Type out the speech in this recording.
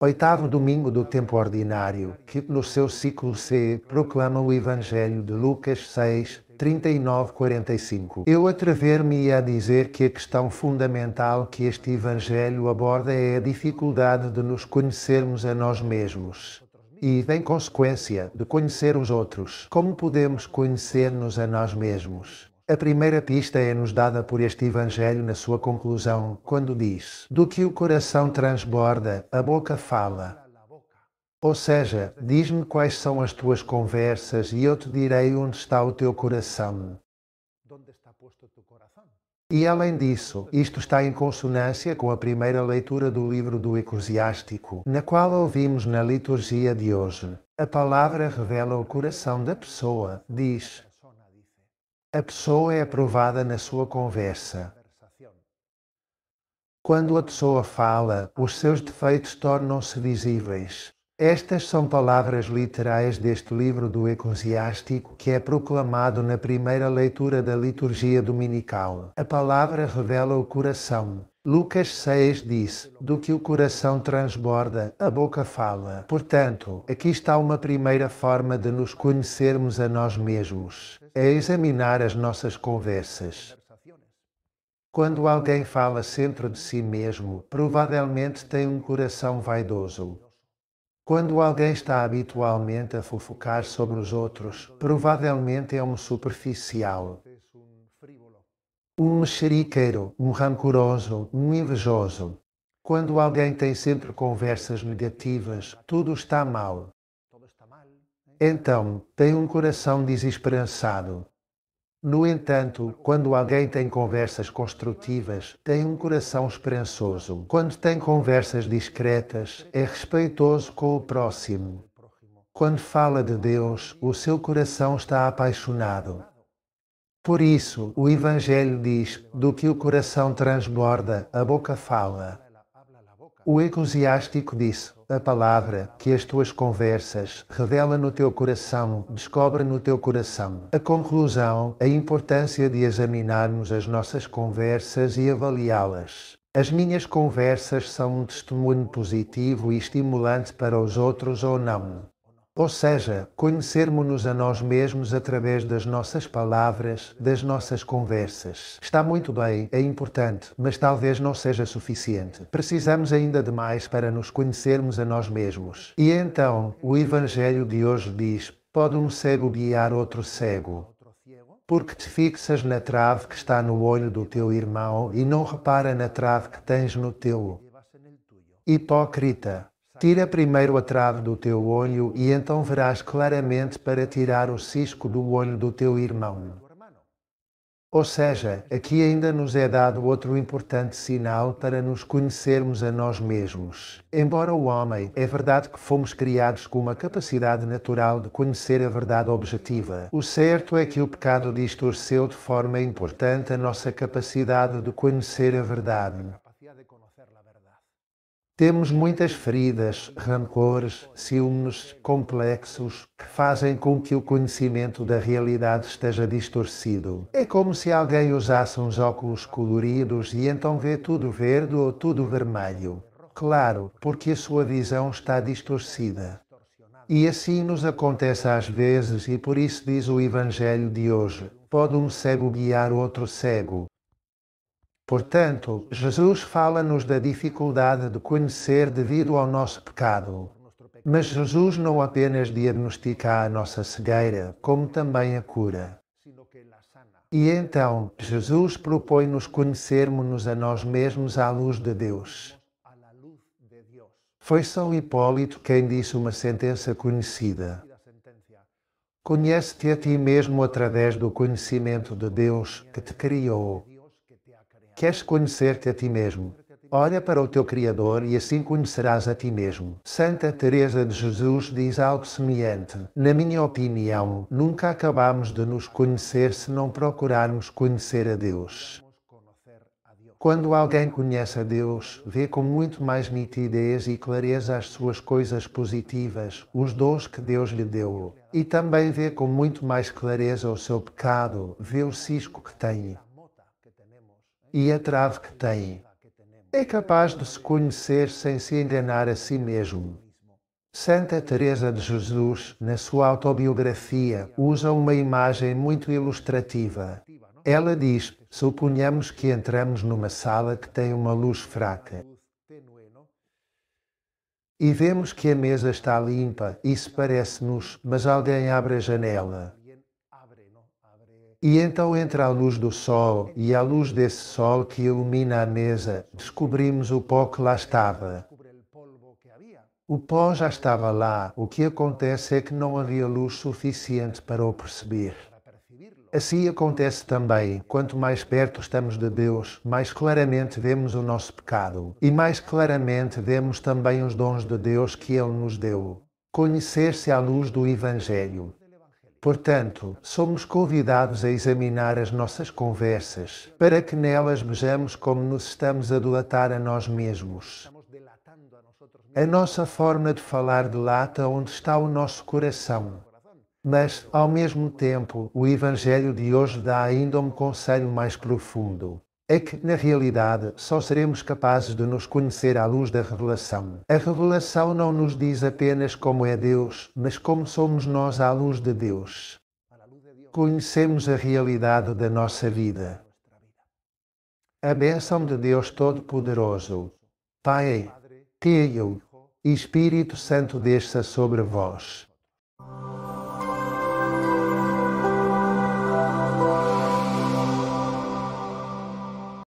Oitavo domingo do tempo ordinário, que no seu ciclo C proclama o Evangelho de Lucas 6, 39-45. Eu atrever-me a dizer que a questão fundamental que este Evangelho aborda é a dificuldade de nos conhecermos a nós mesmos. E, em consequência, de conhecer os outros. Como podemos conhecer-nos a nós mesmos? A primeira pista é-nos dada por este Evangelho na sua conclusão, quando diz: do que o coração transborda, a boca fala. Ou seja, diz-me quais são as tuas conversas e eu te direi onde está o teu coração. E além disso, isto está em consonância com a primeira leitura do livro do Eclesiástico, na qual ouvimos na liturgia de hoje. A palavra revela o coração da pessoa, diz. A pessoa é aprovada na sua conversa. Quando a pessoa fala, os seus defeitos tornam-se visíveis. Estas são palavras literais deste livro do Eclesiástico que é proclamado na primeira leitura da liturgia dominical. A palavra revela o coração. Lucas 6 diz: do que o coração transborda, a boca fala. Portanto, aqui está uma primeira forma de nos conhecermos a nós mesmos. É examinar as nossas conversas. Quando alguém fala sempre de si mesmo, provavelmente tem um coração vaidoso. Quando alguém está habitualmente a fofocar sobre os outros, provavelmente é um superficial. Um mexeriqueiro, um rancoroso, um invejoso. Quando alguém tem sempre conversas negativas, tudo está mal. Então, tem um coração desesperançado. No entanto, quando alguém tem conversas construtivas, tem um coração esperançoso. Quando tem conversas discretas, é respeitoso com o próximo. Quando fala de Deus, o seu coração está apaixonado. Por isso, o Evangelho diz: do que o coração transborda, a boca fala. O Eclesiástico disse: a palavra que as tuas conversas revela no teu coração, descobre no teu coração. A conclusão, a importância de examinarmos as nossas conversas e avaliá-las. As minhas conversas são um testemunho positivo e estimulante para os outros ou não? Ou seja, conhecermos-nos a nós mesmos através das nossas palavras, das nossas conversas. Está muito bem, é importante, mas talvez não seja suficiente. Precisamos ainda de mais para nos conhecermos a nós mesmos. E então, o Evangelho de hoje diz: pode um cego guiar outro cego? Porque te fixas na trave que está no olho do teu irmão e não repara na trave que tens no teu. Hipócrita! Tira primeiro a trave do teu olho e então verás claramente para tirar o cisco do olho do teu irmão. Ou seja, aqui ainda nos é dado outro importante sinal para nos conhecermos a nós mesmos. Embora o homem, é verdade que fomos criados com uma capacidade natural de conhecer a verdade objetiva, o certo é que o pecado distorceu de forma importante a nossa capacidade de conhecer a verdade. Temos muitas feridas, rancores, ciúmes complexos que fazem com que o conhecimento da realidade esteja distorcido. É como se alguém usasse uns óculos coloridos e então vê tudo verde ou tudo vermelho. Claro, porque a sua visão está distorcida. E assim nos acontece às vezes e por isso diz o Evangelho de hoje: pode um cego guiar outro cego? Portanto, Jesus fala-nos da dificuldade de conhecer devido ao nosso pecado. Mas Jesus não apenas diagnostica a nossa cegueira, como também a cura. E então, Jesus propõe-nos conhecermos-nos a nós mesmos à luz de Deus. Foi São Hipólito quem disse uma sentença conhecida: conhece-te a ti mesmo através do conhecimento de Deus que te criou. Queres conhecer-te a ti mesmo? Olha para o teu Criador e assim conhecerás a ti mesmo. Santa Teresa de Jesus diz algo semelhante: na minha opinião, nunca acabamos de nos conhecer se não procurarmos conhecer a Deus. Quando alguém conhece a Deus, vê com muito mais nitidez e clareza as suas coisas positivas, os dons que Deus lhe deu. E também vê com muito mais clareza o seu pecado, vê o cisco que tem e a trave que tem. É capaz de se conhecer sem se enganar a si mesmo. Santa Teresa de Jesus, na sua autobiografia, usa uma imagem muito ilustrativa. Ela diz: suponhamos que entramos numa sala que tem uma luz fraca e vemos que a mesa está limpa. Isso parece-nos, mas alguém abre a janela. E então entra a luz do sol, e à luz desse sol que ilumina a mesa, descobrimos o pó que lá estava. O pó já estava lá, o que acontece é que não havia luz suficiente para o perceber. Assim acontece também, quanto mais perto estamos de Deus, mais claramente vemos o nosso pecado, e mais claramente vemos também os dons de Deus que Ele nos deu. Conhecer-se à luz do Evangelho. Portanto, somos convidados a examinar as nossas conversas, para que nelas vejamos como nos estamos a delatar a nós mesmos. A nossa forma de falar delata onde está o nosso coração. Mas, ao mesmo tempo, o Evangelho de hoje dá ainda um conselho mais profundo. É que, na realidade, só seremos capazes de nos conhecer à luz da revelação. A revelação não nos diz apenas como é Deus, mas como somos nós à luz de Deus. Conhecemos a realidade da nossa vida. A bênção de Deus Todo-Poderoso, Pai, Filho e Espírito Santo desça sobre vós.